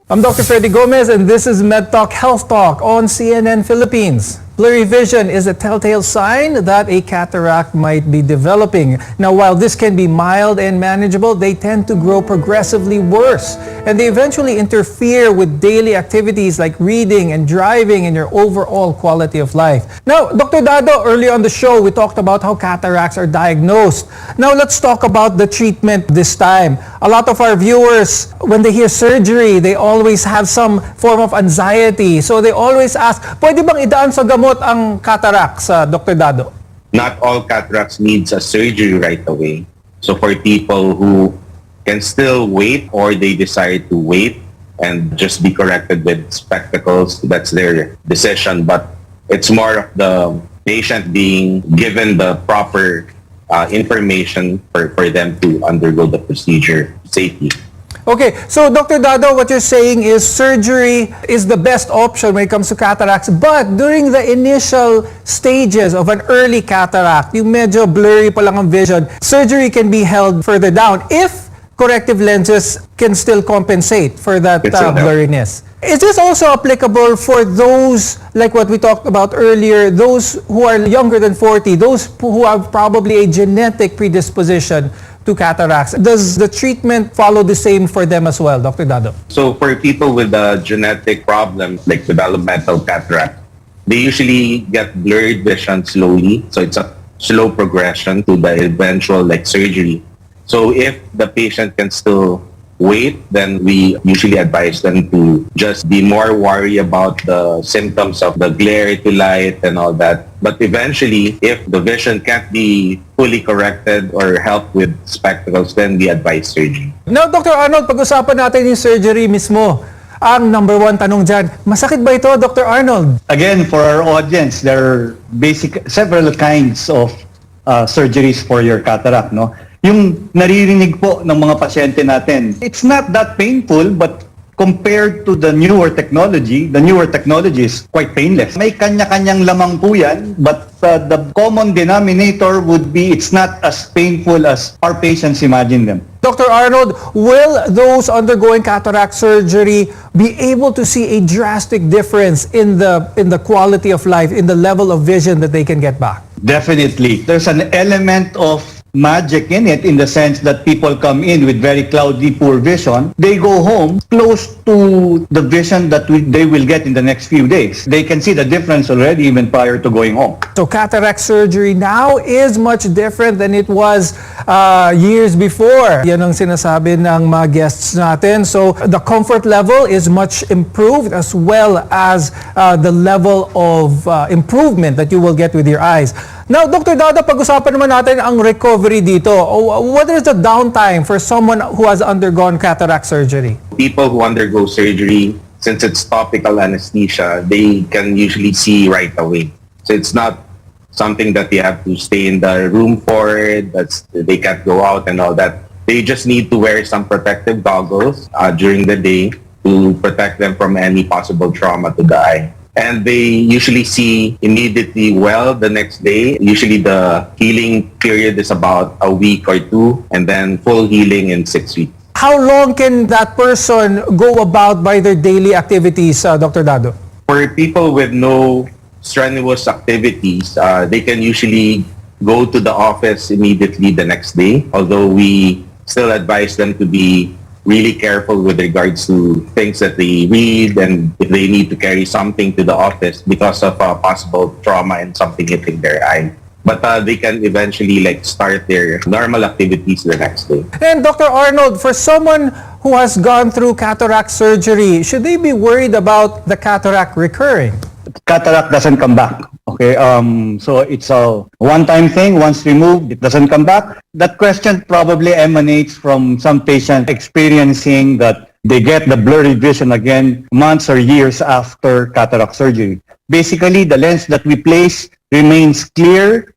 I'm Dr. Freddy Gomez, and this is MedTalk Health Talk on CNN Philippines. Blurry vision is a telltale sign that a cataract might be developing. Now, while this can be mild and manageable, they tend to grow progressively worse, and they eventually interfere with daily activities like reading and driving and your overall quality of life. Now, Dr. Dado, earlier on the show, we talked about how cataracts are diagnosed. Now, let's talk about the treatment this time. A lot of our viewers, when they hear surgery, they always have some form of anxiety. So they always ask, pwede bang idaan sa gamot ang cataracts, Dr. Dado? Not all cataracts needs a surgery right away. So for people who can still wait or they decide to wait and just be corrected with spectacles, that's their decision. But it's more of the patient being given the proper information for them to undergo the procedure safely. Okay, so Dr. Dado, what you're saying is surgery is the best option when it comes to cataracts, but during the initial stages of an early cataract, yung medyo blurry pa lang ang vision, surgery can be held further down if corrective lenses can still compensate for that blurriness. Is this also applicable for those, like what we talked about earlier, those who are younger than 40, those who have probably a genetic predisposition to cataracts? Does the treatment follow the same for them as well, Dr. Dado? So for people with a genetic problem like developmental cataract, they usually get blurred vision slowly. So it's a slow progression to the eventual surgery. So if the patient can still wait, then we usually advise them to just be more worried about the symptoms of the glare to light and all that. But eventually, if the vision can't be fully corrected or helped with spectacles, then we advise surgery. Now, Dr. Arnold, pag-usapan natin yung surgery mismo. Ang number one tanong dyan, masakit ba ito, Dr. Arnold? Again, for our audience, there are several kinds of surgeries for your cataract, no? Yung naririnig po ng mga pasyente natin, it's not that painful, but compared to the newer technology is quite painless. May kanya-kanyang lamang po yan, but the common denominator would be it's not as painful as our patients imagine them. Dr. Arnold, will those undergoing cataract surgery be able to see a drastic difference in the quality of life, in the level of vision that they can get back? Definitely. There's an element of magic in it, in the sense that people come in with very cloudy, poor vision. They go home close to the vision that they will get in the next few days. They can see the difference already even prior to going home. So cataract surgery now is much different than it was years before. Yan ang sinasabi ng mga guests natin. So the comfort level is much improved, as well as the level of improvement that you will get with your eyes. Now, Dr. Dado, pag-usapan naman natin ang recovery dito. What is the downtime for someone who has undergone cataract surgery? People who undergo surgery, since it's topical anesthesia, they can usually see right away. So it's not something that they have to stay in the room for, they can't go out and all that. They just need to wear some protective goggles during the day to protect them from any possible trauma to the eye. And they usually see immediately well the next day. Usually the healing period is about a week or two, and then full healing in 6 weeks. How long can that person go about by their daily activities, Dr. Dado? For people with no strenuous activities, they can usually go to the office immediately the next day, although we still advise them to be really careful with regards to things that they read and if they need to carry something to the office because of possible trauma and something hitting their eye. But they can eventually start their normal activities the next day. And Dr. Arnold, for someone who has gone through cataract surgery, should they be worried about the cataract recurring? Cataract doesn't come back. Okay, so it's a one-time thing. Once removed, it doesn't come back. That question probably emanates from some patient experiencing that they get the blurry vision again months or years after cataract surgery. Basically, the lens that we place remains clear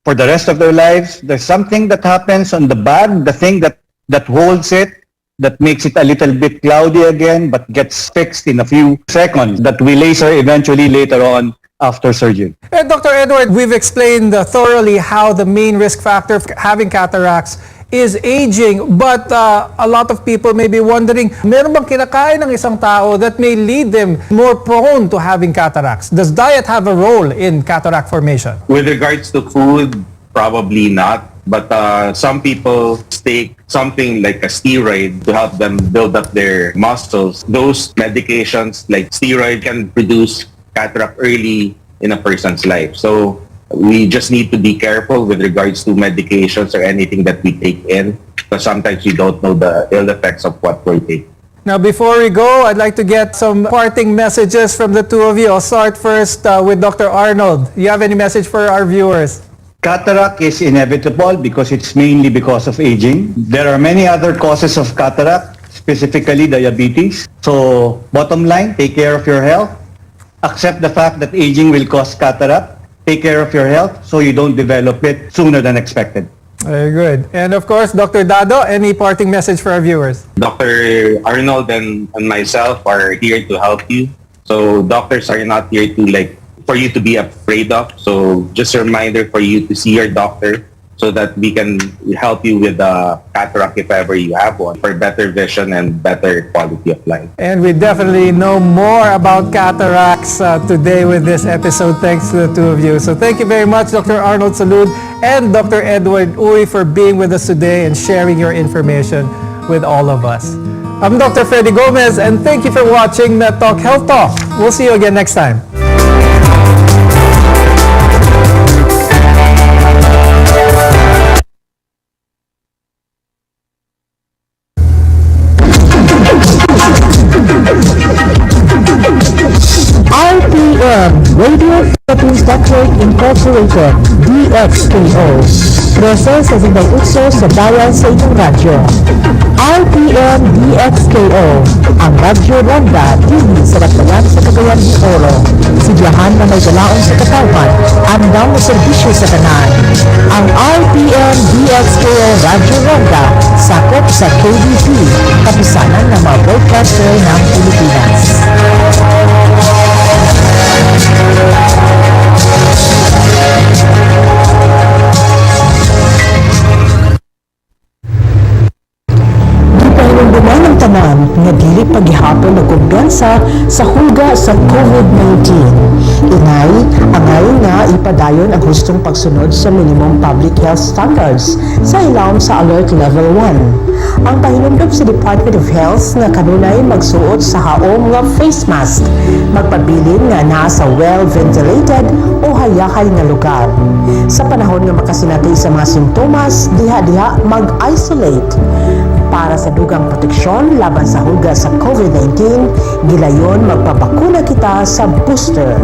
for the rest of their lives. There's something that happens on the bag, the thing that holds it, that makes it a little bit cloudy again, but gets fixed in a few seconds, that we laser eventually later on after surgery. Dr. Edward, we've explained thoroughly how the main risk factor of having cataracts is aging, but a lot of people may be wondering, meron bang kinakain ng isang tao that may lead them more prone to having cataracts? Does diet have a role in cataract formation? With regards to food, probably not. But some people take something like a steroid to help them build up their muscles. Those medications like steroid can produce cataract early in a person's life. So we just need to be careful with regards to medications or anything that we take in, because sometimes we don't know the ill effects of what we take. Now, before we go, I'd like to get some parting messages from the two of you. I'll start first with Dr. Arnold. Do you have any message for our viewers? Cataract is inevitable because it's mainly because of aging. There are many other causes of cataract, specifically diabetes. So, bottom line, take care of your health. Accept the fact that aging will cause cataract. Take care of your health so you don't develop it sooner than expected. Very good. And of course, Dr. Dado, any parting message for our viewers? Dr. Arnold and myself are here to help you. So doctors are not here to for you to be afraid of. So just a reminder for you to see your doctor so that we can help you with cataract if ever you have one, for better vision and better quality of life. And we definitely know more about cataracts today with this episode, thanks to the two of you. So thank you very much, Dr. Arnold Salud and Dr. Edward Uy, for being with us today and sharing your information with all of us. I'm Dr. Freddy Gomez, and thank you for watching MedTalk Health Talk. We'll see you again next time. RPM, Radio Philippines Network Incorporated, DXKO. Preso sa Zibang Utso sa bayan sa inyong radyo. RPM DXKO, ang Radyo Ronda, TV sa Dakbayan sa Cagayan de Oro. Sidyahan na may galaon sa katawan, andang na serbisyo sa tanan. Ang RPM DXKO Radyo Ronda, sakop sa KBP, kapisanan ng mga broadcaster ng Pilipinas. Ng tanan nga dili paghihapon og kumpiyansa sa hulga sa COVID-19. Inay, angay nga ipadayon ang hustong pagsunod sa minimum public health standards sa ilawom sa Alert Level 1. Ang pahinumdom sa Department of Health nga kanunay magsuot sa haom nga face mask, magpabilin nga naa sa well-ventilated o hayahay nga lugar. Sa panahon nga makasinatay sa mga simptomas, diha-diha mag-isolate. Para sa dugang proteksyon laban sa hulga sa COVID-19, gilayon magpabakuna kita sa booster.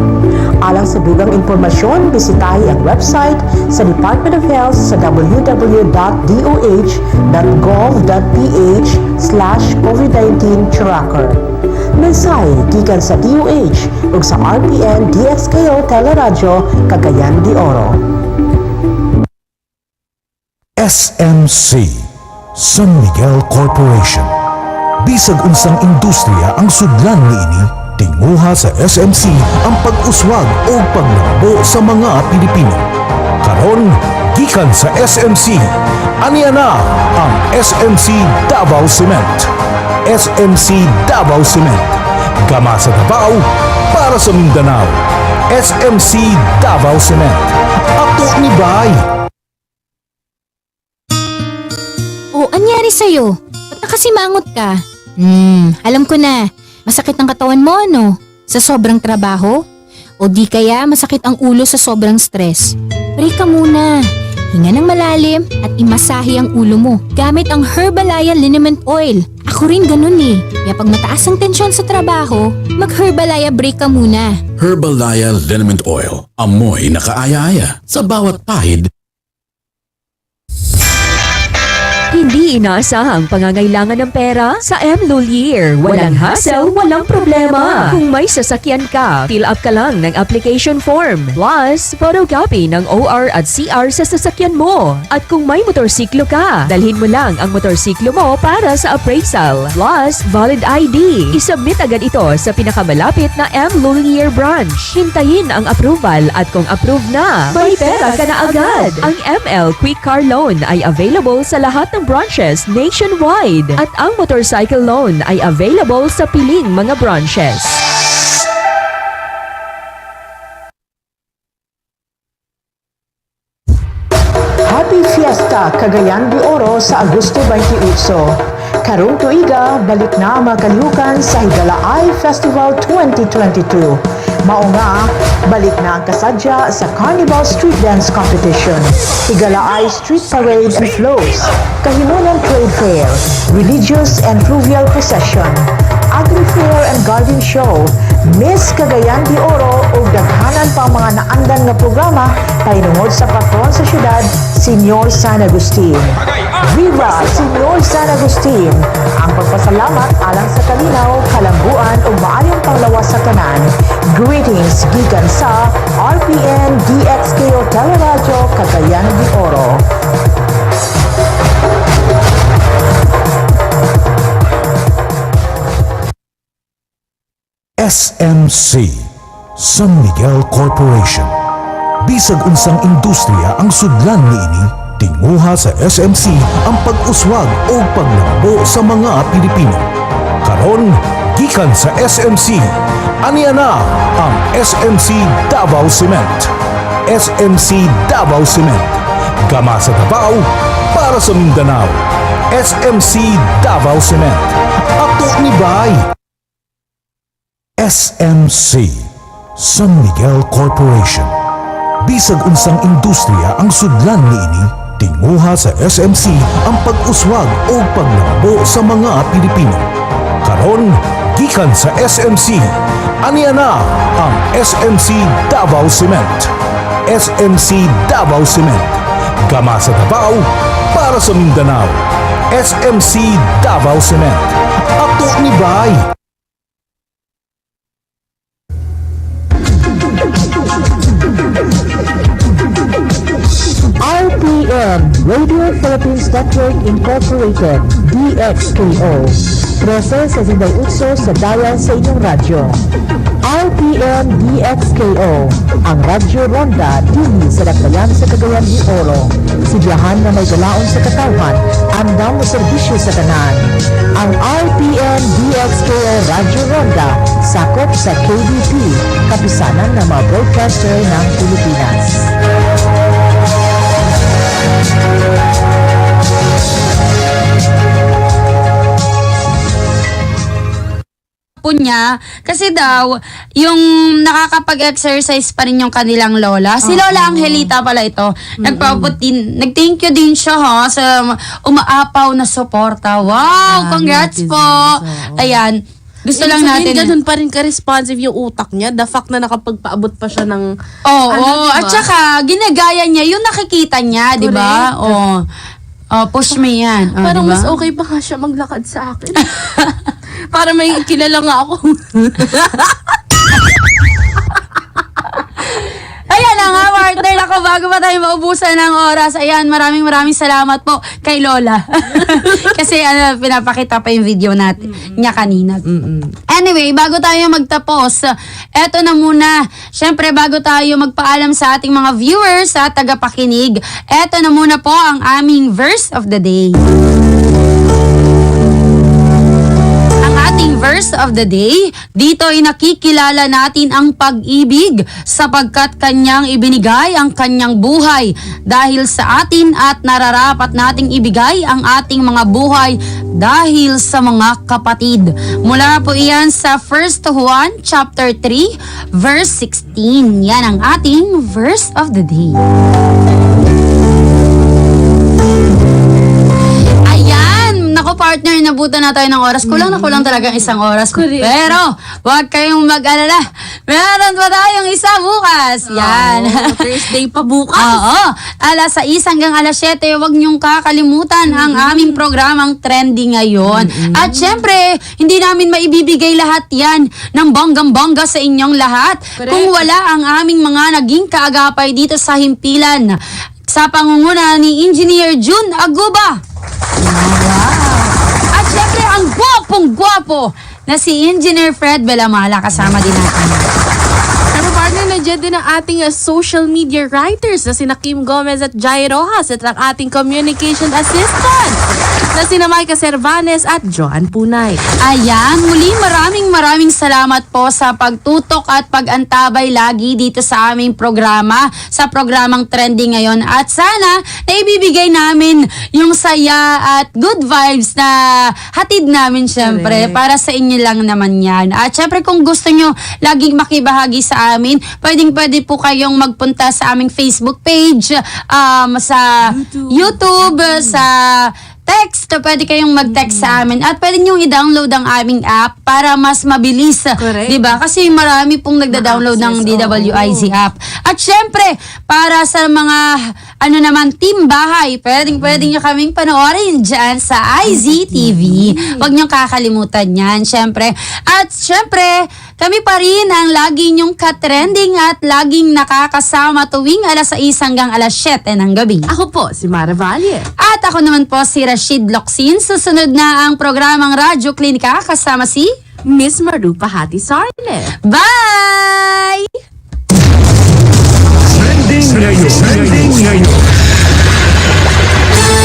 Alang sa dugang impormasyon, bisitahi ang website sa Department of Health sa www.doh.ph/COVID-19 tracker. Mensahe gikan sa DOH ug sa RPN DXKO Teleradyo Cagayan de Oro. SMC San Miguel Corporation. Bisag unsang industriya ang sudlan niini, tinguha sa SMC ang pag-uswag o paglabo sa mga Pilipino. Karon, gikan sa SMC, aniya na ang SMC Davao Cement. SMC Davao Cement. Gama sa Davao para sa Mindanao. SMC Davao Cement. Ato ni Bay. O, anyari sa'yo? Ba't nakasimangot ka? Alam ko na. Masakit ang katawan mo, ano? Sa sobrang trabaho? O di kaya masakit ang ulo sa sobrang stress? Break ka muna. Hinga ng malalim at imasahe ang ulo mo gamit ang Herbalaya Liniment Oil. Ako rin ganun eh. Kaya pag mataas ang tensyon sa trabaho, mag-Herbalaya break ka muna. Herbalaya Liniment Oil. Amoy na kaaya-aya sa bawat pahid. Hindi Di inaasahang pangangailangan ng pera? Sa M. Lulier, walang hassle, walang problema. Kung may sasakyan ka, fill up ka lang ng application form. Plus, photocopy ng OR at CR sa sasakyan mo. At kung may motorsiklo ka, dalhin mo lang ang motorsiklo mo para sa appraisal. Plus, valid ID. Isubmit agad ito sa pinakamalapit na M. Lulier branch. Hintayin ang approval at kung approved na, may pera ka na agad. Ang ML Quick Car Loan ay available sa lahat ng branches nationwide at ang motorcycle loan ay available sa piling mga branches. Happy Fiesta Cagayan de Oro sa Agosto 28. Karong tuiga, balik na ang mga kalihukan sa Higalaay Festival 2022. Mao nga, balik na ang kasadya sa Carnival Street Dance Competition, Higalaay Street Parade and Flows, Kahimunan Trade Fair, Religious and Fluvial Procession, Agri Fair and Garden Show, Miss Cagayan de Oro o daghanan pa ang mga naandan nga programa painungod sa patron sa syudad, Senyor San Agustin. Viva Senyor San Agustin! Ang pagpasalamat alang sa kalinaw, kalambuan o maayong panglawas sa tanan. Greetings gikan sa RPN DXKO Teleradyo Cagayan de Oro. SMC, San Miguel Corporation. Bisag unsang industriya ang sudlan niini, tinguha sa SMC ang pag-uswag o paglambo sa mga Pilipino. Karon, gikan sa SMC, aniya na ang SMC Davao Cement. SMC Davao Cement. Gama sa Davao para sa Mindanao. SMC Davao Cement. Ato ni Bay. SMC, San Miguel Corporation. Bisag unsang industriya ang sudlan niini, tinguha sa SMC ang pag-uswag o paglambo sa mga Pilipino. Karon, gikan sa SMC, aniya na ang SMC Davao Cement. SMC Davao Cement. Gama sa Davao para sa Mindanao. SMC Davao Cement. Ato ni Bay. RPN, Radio Philippines Network Incorporated, DXKO. 13 sa Zindaw Utso sa dial sa inyong radyo. RPN DXKO, ang Radyo Ronda dili sa Dakbayan sa Cagayan de Oro. Sidyahan na may galaon sa katawan, andam mo serbisyo sa tanan. Ang RPN DXKO Radyo Ronda, sakop sa KBP, kapisanan ng mga broadcaster ng Pilipinas. Niya kasi daw yung nakakapag-exercise pa rin yung kanilang lola. Si Lola Angelita pala ito. Nag-thank you din siya sa umaapaw na suporta. Wow, congrats po. Ayan. Gusto lang natin. Ganun pa rin ka-responsive yung utak niya. The fact na nakapagpaabot pa siya ng diba? At saka ginagaya niya yung nakikita niya, 'di ba? Push me yan. Parang diba? mas okay pa nga siya maglakad sa akin. Para may kilala nga ako. Ayan na nga, partner. Ako, bago pa tayo maubusan ng oras, ayan, maraming salamat po kay Lola. Kasi pinapakita pa yung video natin niya kanina. Anyway, bago tayo magtapos, eto na muna. Syempre, bago tayo magpaalam sa ating mga viewers at tagapakinig, eto na muna po ang aming verse of the day. Ating verse of the day, dito ay nakikilala natin ang pag-ibig sapagkat kanyang ibinigay ang kanyang buhay dahil sa atin at nararapat nating ibigay ang ating mga buhay dahil sa mga kapatid. Mula po iyan sa 1 Juan chapter 3 verse 16. Yan ang ating verse of the day. Ako, partner, nabutan na tayo ng oras. Kulang na kulang talaga isang oras. Pero, huwag kayong mag-alala. Meron pa tayong isa bukas. Yan. Thursday pa bukas. Oo. Alas 6 hanggang alas 7, huwag niyong kakalimutan ang aming programang trending ngayon. At syempre, hindi namin maibibigay lahat yan ng bonggang-bongga sa inyong lahat. Kung wala ang aming mga naging kaagapay dito sa himpilan sa pangunguna ni Engineer June Aguba. At syempre, ang gwapong-gwapo na si Engineer Fred Belamala kasama din natin. Pero partner, nandiyan din ang ating social media writers na sina Kim Gomez at Jai Rojas at ang ating communication assistant na sina Micah Cervanes at Joan Punay. Ayan, muli maraming salamat po sa pagtutok at pag-antabay lagi dito sa aming programa, sa programang trending ngayon. At sana naibibigay namin yung saya at good vibes na hatid namin syempre para sa inyo lang naman yan. At syempre kung gusto nyo laging makibahagi sa amin, pwede po kayong magpunta sa aming Facebook page, sa YouTube, sa text, pwede kayong mag-text sa amin at pwede nyo i-download ang aming app para mas mabilis. Diba? Kasi marami pong nagda-download ng DWIZ app. At syempre, para sa mga team bahay, pwede nyo kaming panoorin dyan sa IZTV. Huwag nyo kakalimutan yan, syempre. At syempre, kami pa rin ang lagi nyong ka-trending at laging nakakasama tuwing alas 6 hanggang alas 7 ng gabi. Ako po, si Mara Valle. At ako naman po si Rashid Locsin. Susunod na ang programang Radyo Klinika kasama si Miss Maru Pahati Sarne. Bye!